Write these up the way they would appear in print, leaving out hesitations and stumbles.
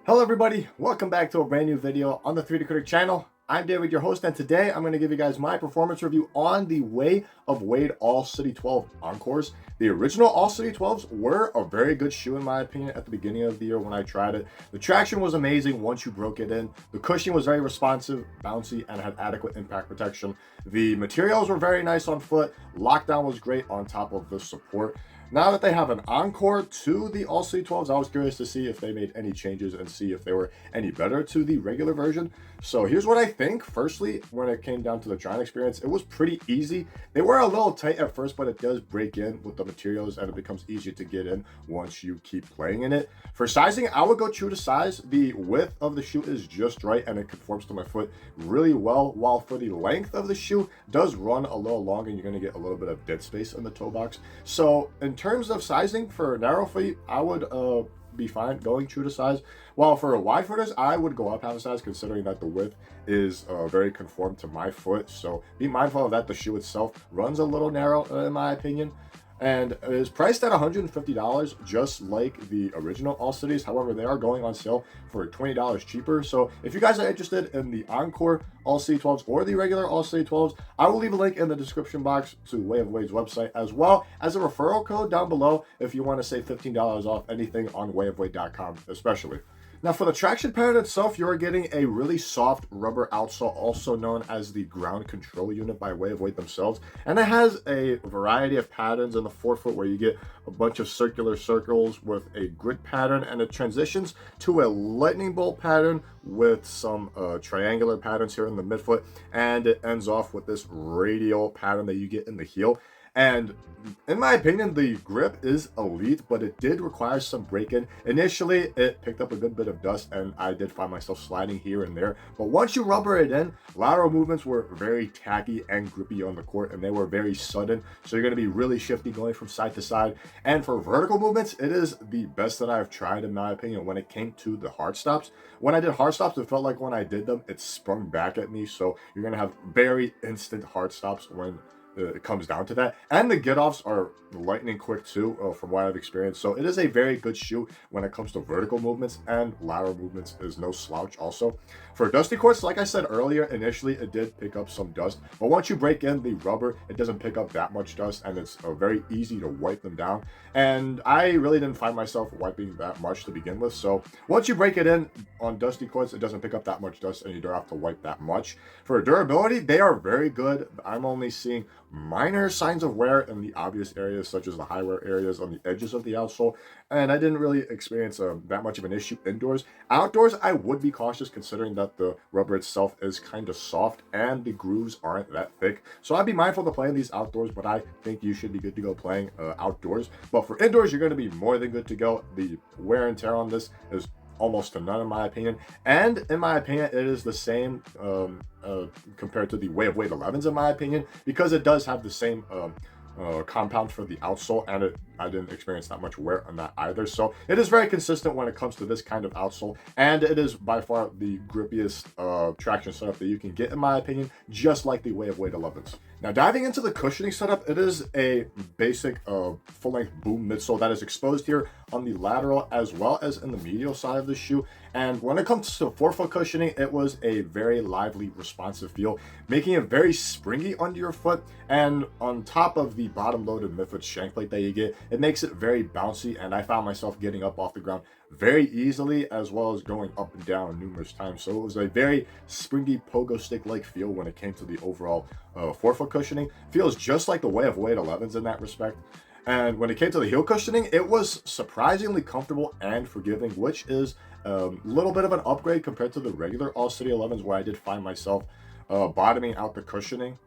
Hello everybody, welcome back to a brand new video on the 3D Critic channel. I'm David, your host, and today I'm going to give you guys my performance review on the Way of Wade All City 12 Encores. The original All City 12s were a very good shoe in my opinion at the beginning of the year when I tried it. The traction was amazing once you broke it in. The cushioning was very responsive, bouncy, and had adequate impact protection. The materials were very nice on foot. Lockdown was great on top of the support. Now that they have an Encore to the All City 12s, I was curious to see if they made any changes and see if they were any better to the regular version. So here's what I think. Firstly, when it came down to the trying experience, it was pretty easy. They were a little tight at first, but it does break in with the materials and it becomes easier to get in once you keep playing in it. For sizing, I would go true to size. The width of the shoe is just right and it conforms to my foot really well, while for the length of the shoe does run a little long and you're going to get a little bit of dead space in the toe box. So in terms of sizing for narrow feet, I would be fine going true to size. While for wide footers, I would go up half a size considering that the width is very conformed to my foot. So be mindful of that. The shoe itself runs a little narrow in my opinion, and it is priced at $150 just like the original All Cities. However, they are going on sale for $20 cheaper. So if you guys are interested in the Encore All City 12s or the regular All City 12s, I will leave a link in the description box to Way of Wade's website, as well as a referral code down below if you want to save $15 off anything on wayofwade.com especially. Now for the traction pattern itself, you're getting a really soft rubber outsole, also known as the ground control unit by Way of Wade themselves. And it has a variety of patterns in the forefoot where you get a bunch of circular circles with a grid pattern, and it transitions to a lightning bolt pattern with some triangular patterns here in the midfoot, and it ends off with this radial pattern that you get in the heel. And in my opinion, the grip is elite, but it did require some break-in. Initially, it picked up a good bit of dust, and I did find myself sliding here and there. But once you rubber it in, lateral movements were very tacky and grippy on the court, and they were very sudden. So you're going to be really shifty going from side to side. And for vertical movements, it is the best that I've tried, in my opinion, when it came to the hard stops. When I did hard stops, it felt like when I did them, it sprung back at me. So you're going to have very instant hard stops when it comes down to that, and the get-offs are lightning quick too, from what I've experienced. So it is a very good shoe when it comes to vertical movements, and lateral movements is no slouch also. For dusty courts, like I said earlier, initially it did pick up some dust, but once you break in the rubber, it doesn't pick up that much dust, and it's very easy to wipe them down. And I really didn't find myself wiping that much to begin with. So once you break it in on dusty courts, it doesn't pick up that much dust and you don't have to wipe that much. For durability, they are very good. I'm only seeing minor signs of wear in the obvious areas, such as the high wear areas on the edges of the outsole, and I didn't really experience that much of an issue indoors. Outdoors, I would be cautious considering that the rubber itself is kind of soft and the grooves aren't that thick. So I'd be mindful to play in these outdoors, but I think you should be good to go playing outdoors. But for indoors, you're going to be more than good to go. The wear and tear on this is almost to none in my opinion, and in my opinion it is the same compared to the Way of Wade 11s in my opinion, because it does have the same compound for the outsole, and I didn't experience that much wear on that either. So it is very consistent when it comes to this kind of outsole, and it is by far the grippiest traction setup that you can get in my opinion, just like the Way of Wade 11s. Now diving into the cushioning setup, it is a basic full-length boom midsole that is exposed here on the lateral as well as in the medial side of the shoe. And when it comes to forefoot cushioning, it was a very lively, responsive feel, making it very springy under your foot. And on top of the bottom-loaded midfoot shank plate that you get, it makes it very bouncy, and I found myself getting up off the ground very easily, as well as going up and down numerous times. So it was a very springy pogo stick-like feel when it came to the overall forefoot cushioning. Feels just like the Way of Wade 11s in that respect. And when it came to the heel cushioning, it was surprisingly comfortable and forgiving, which is a little bit of an upgrade compared to the regular All City 11s, where I did find myself bottoming out the cushioning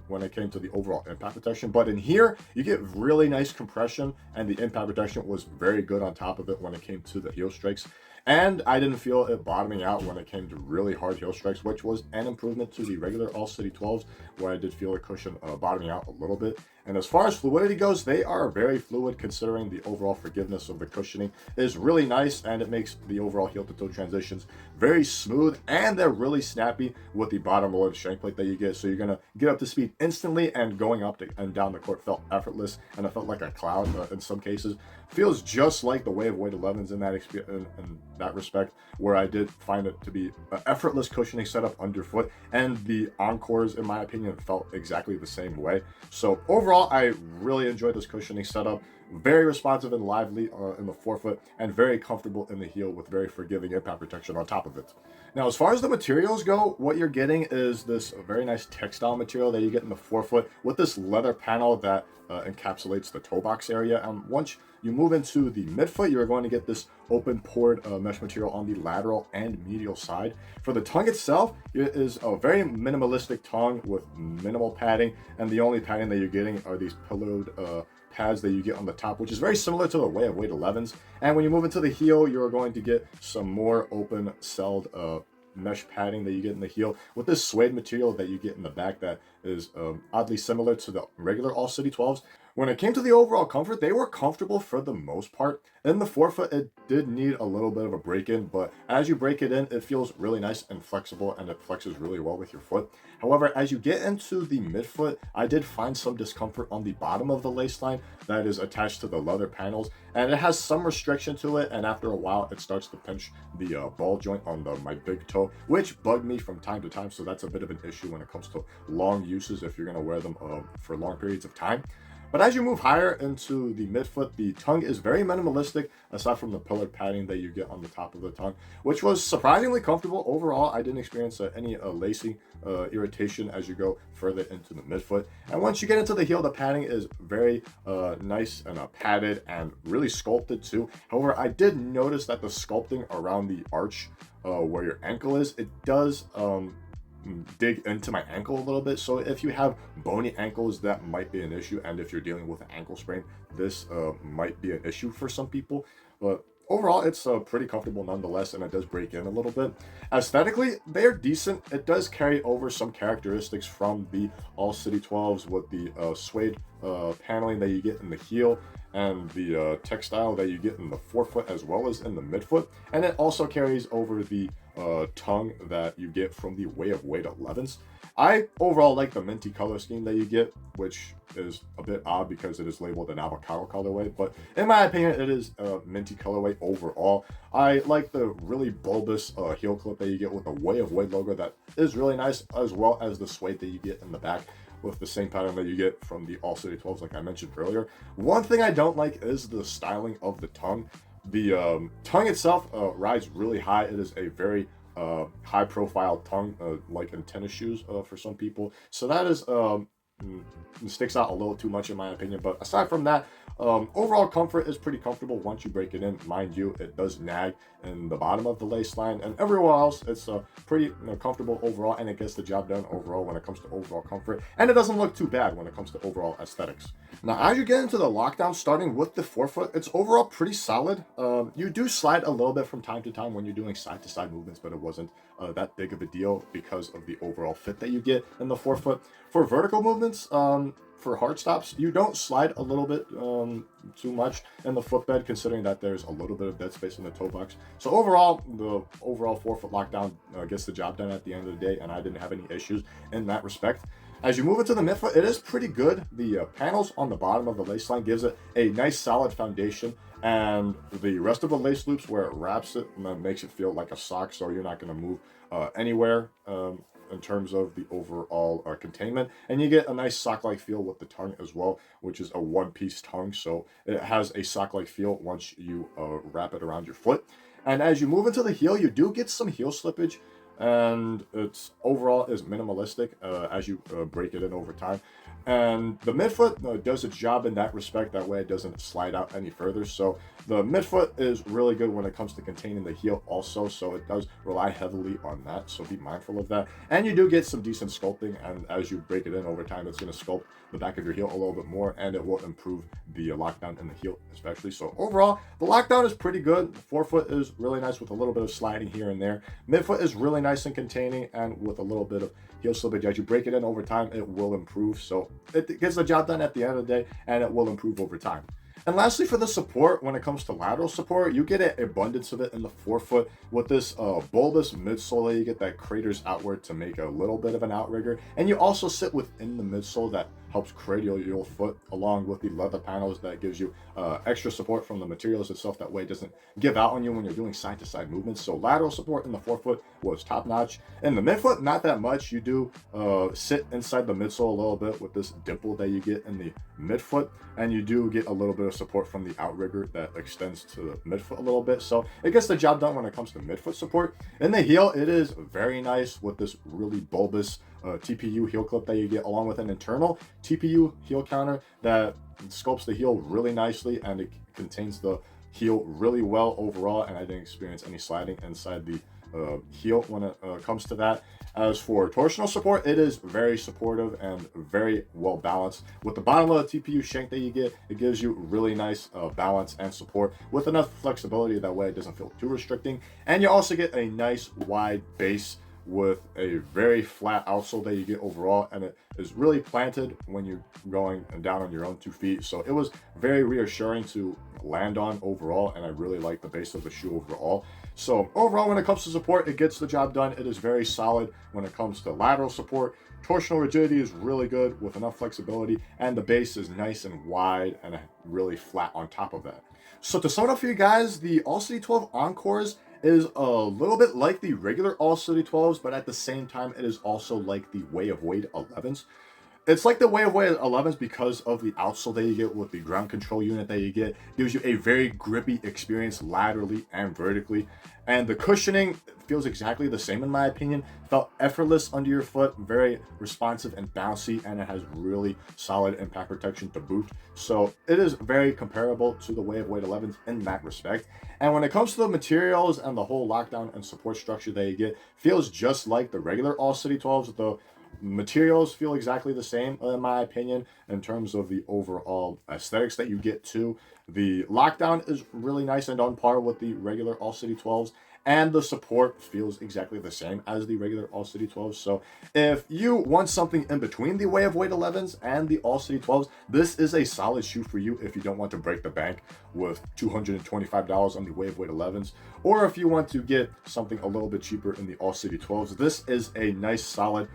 when it came to the overall impact protection. But in here, you get really nice compression, and the impact protection was very good on top of it when it came to the heel strikes. And I didn't feel it bottoming out when it came to really hard heel strikes, which was an improvement to the regular All City 12s, where I did feel the cushion bottoming out a little bit. And as far as fluidity goes, they are very fluid considering the overall forgiveness of the cushioning is really nice, and it makes the overall heel to toe transitions very smooth, and they're really snappy with the bottom load shank plate that you get. So you're gonna get up to speed instantly, and going up and down the court felt effortless, and it felt like a cloud in some cases. Feels just like the Way of Weight 11s in that respect, where I did find it to be an effortless cushioning setup underfoot, and the Encores, in my opinion, felt exactly the same way. So overall, I really enjoyed this cushioning setup. Very responsive and lively in the forefoot, and very comfortable in the heel with very forgiving impact protection on top of it. Now, as far as the materials go, what you're getting is this very nice textile material that you get in the forefoot with this leather panel that encapsulates the toe box area. And once you move into the midfoot, you're going to get this open pored mesh material on the lateral and medial side. For the tongue itself, it is a very minimalistic tongue with minimal padding, and the only padding that you're getting are these pillowed pads that you get on the top, which is very similar to the Way of Weight 11s. And when you move into the heel, you're going to get some more open celled mesh padding that you get in the heel with this suede material that you get in the back that is oddly similar to the regular All City 12s. When it came to the overall comfort, they were comfortable for the most part. In the forefoot, it did need a little bit of a break in, but as you break it in, it feels really nice and flexible, and it flexes really well with your foot. However, as you get into the midfoot, I did find some discomfort on the bottom of the lace line that is attached to the leather panels, and it has some restriction to it, and after a while, it starts to pinch the ball joint on my big toe, which bugged me from time to time, so that's a bit of an issue when it comes to long uses if you're going to wear them for long periods of time. But as you move higher into the midfoot, the tongue is very minimalistic, aside from the pillar padding that you get on the top of the tongue, which was surprisingly comfortable. Overall, I didn't experience any lacing irritation as you go further into the midfoot. And once you get into the heel, the padding is very nice and padded and really sculpted too. However, I did notice that the sculpting around the arch where your ankle is, it does dig into my ankle a little bit. So if you have bony ankles, that might be an issue, and if you're dealing with an ankle sprain, this might be an issue for some people. But overall, it's pretty comfortable nonetheless, and it does break in a little bit. Aesthetically, they're decent. It does carry over some characteristics from the All City 12s with the suede paneling that you get in the heel, and the textile that you get in the forefoot as well as in the midfoot. And it also carries over the tongue that you get from the Way of Weight 11s. I overall like the minty color scheme that you get, which is a bit odd because it is labeled an avocado colorway, but in my opinion, it is a minty colorway overall. I like the really bulbous heel clip that you get with the Way of Weight logo that is really nice, as well as the suede that you get in the back with the same pattern that you get from the All City 12s like I mentioned earlier. One thing I don't like is the styling of the tongue. The tongue itself rides really high. It is a very high profile tongue, like in tennis shoes for some people. So that is sticks out a little too much in my opinion. But aside from that, overall comfort is pretty comfortable once you break it in. Mind you, it does nag in the bottom of the lace line, and everywhere else it's pretty comfortable overall, and it gets the job done overall when it comes to overall comfort, and it doesn't look too bad when it comes to overall aesthetics. Now, as you get into the lockdown, starting with the forefoot, it's overall pretty solid. You do slide a little bit from time to time when you're doing side to side movements, but it wasn't that big of a deal because of the overall fit that you get in the forefoot. For vertical movements, for hard stops, you don't slide a little bit too much in the footbed, considering that there's a little bit of dead space in the toe box. So overall, the overall forefoot lockdown gets the job done at the end of the day, and I didn't have any issues in that respect. As you move into the midfoot, it is pretty good. The panels on the bottom of the lace line gives it a nice solid foundation, and the rest of the lace loops where it wraps it makes it feel like a sock, so you're not going to move anywhere in terms of the overall containment. And you get a nice sock-like feel with the tongue as well, which is a one-piece tongue, so it has a sock-like feel once you wrap it around your foot. And as you move into the heel, you do get some heel slippage, and it's overall is minimalistic as you break it in over time. And the midfoot does its job in that respect. That way it doesn't slide out any further. So The midfoot is really good when it comes to containing the heel also, so it does rely heavily on that, so be mindful of that. And you do get some decent sculpting, and as you break it in over time, it's going to sculpt the back of your heel a little bit more, and it will improve the lockdown in the heel especially. So overall, the lockdown is pretty good. The forefoot is really nice with a little bit of sliding here and there. Midfoot is really nice and containing, and with a little bit of heel slippage. As you break it in over time, it will improve. So it gets the job done at the end of the day, and it will improve over time. And lastly, for the support, when it comes to lateral support, you get an abundance of it in the forefoot with this bulbous midsole. You get that craters outward to make a little bit of an outrigger, and you also sit within the midsole that helps cradle your foot, along with the leather panels that gives you extra support from the materials itself. That way it doesn't give out on you when you're doing side to side movements. So lateral support in the forefoot was top notch. In the midfoot, not that much. You do sit inside the midsole a little bit with this dimple that you get in the midfoot, and you do get a little bit of support from the outrigger that extends to the midfoot a little bit. So it gets the job done when it comes to midfoot support. In the heel, it is very nice with this really bulbous TPU heel clip that you get, along with an internal TPU heel counter that sculpts the heel really nicely, and it contains the heel really well overall, and I didn't experience any sliding inside the heel when it comes to that. As for torsional support, it is very supportive and very well balanced. With the bottom of the TPU shank that you get, it gives you really nice balance and support with enough flexibility, that way it doesn't feel too restricting. And you also get a nice wide base with a very flat outsole that you get overall, and it is really planted when you're going down on your own 2 feet. So it was very reassuring to land on overall, and I really like the base of the shoe overall. So overall, when it comes to support, it gets the job done. It is very solid when it comes to lateral support. Torsional rigidity is really good with enough flexibility, and the base is nice and wide and really flat on top of that. So to sum it up for you guys, the All City 12 Encores is a little bit like the regular All City 12s, but at the same time, it is also like the Way of Wade 11s. It's like the Way of Wade 11s because of the outsole that you get with the ground control unit that you get. Gives you a very grippy experience laterally and vertically. And the cushioning feels exactly the same in my opinion. Felt effortless under your foot, very responsive and bouncy, and it has really solid impact protection to boot. So it is very comparable to the Way of Wade 11s in that respect. And when it comes to the materials and the whole lockdown and support structure that you get, feels just like the regular All City 12s. The materials feel exactly the same in my opinion in terms of the overall aesthetics that you get too. The lockdown is really nice and on par with the regular All City 12s, and the support feels exactly the same as the regular All City 12s. So if you want something in between the Way of Wade 11s and the All City 12s, this is a solid shoe for you if you don't want to break the bank with $225 on the Way of Wade 11s, or if you want to get something a little bit cheaper in the All City 12s. This is a nice solid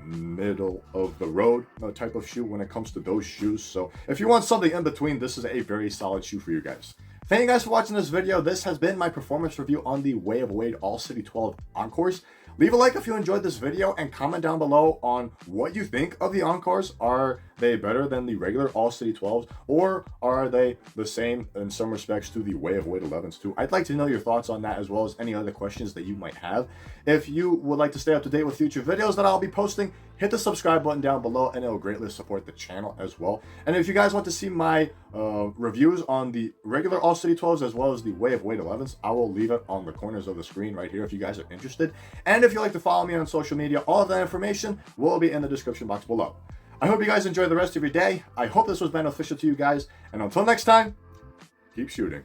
middle of the road type of shoe when it comes to those shoes. So if you want something in between, this is a very solid shoe for you guys. Thank you guys for watching this video. This has been my performance review on the Way of Wade All City 12 Encores. Leave a like if you enjoyed this video, and comment down below on what you think of the Encores. Are they better than the regular All City 12s, or are they the same in some respects to the Way of Wade 11s too? I'd like to know your thoughts on that, as well as any other questions that you might have. If you would like to stay up to date with future videos that I'll be posting, hit the subscribe button down below, and it'll greatly support the channel as well. And if you guys want to see my reviews on the regular All City 12s as well as the Way of Wade 11s, I will leave it on the corners of the screen right here if you guys are interested. And if you'd like to follow me on social media, all of that information will be in the description box below. I hope you guys enjoy the rest of your day. I hope this was beneficial to you guys. And until next time, keep shooting.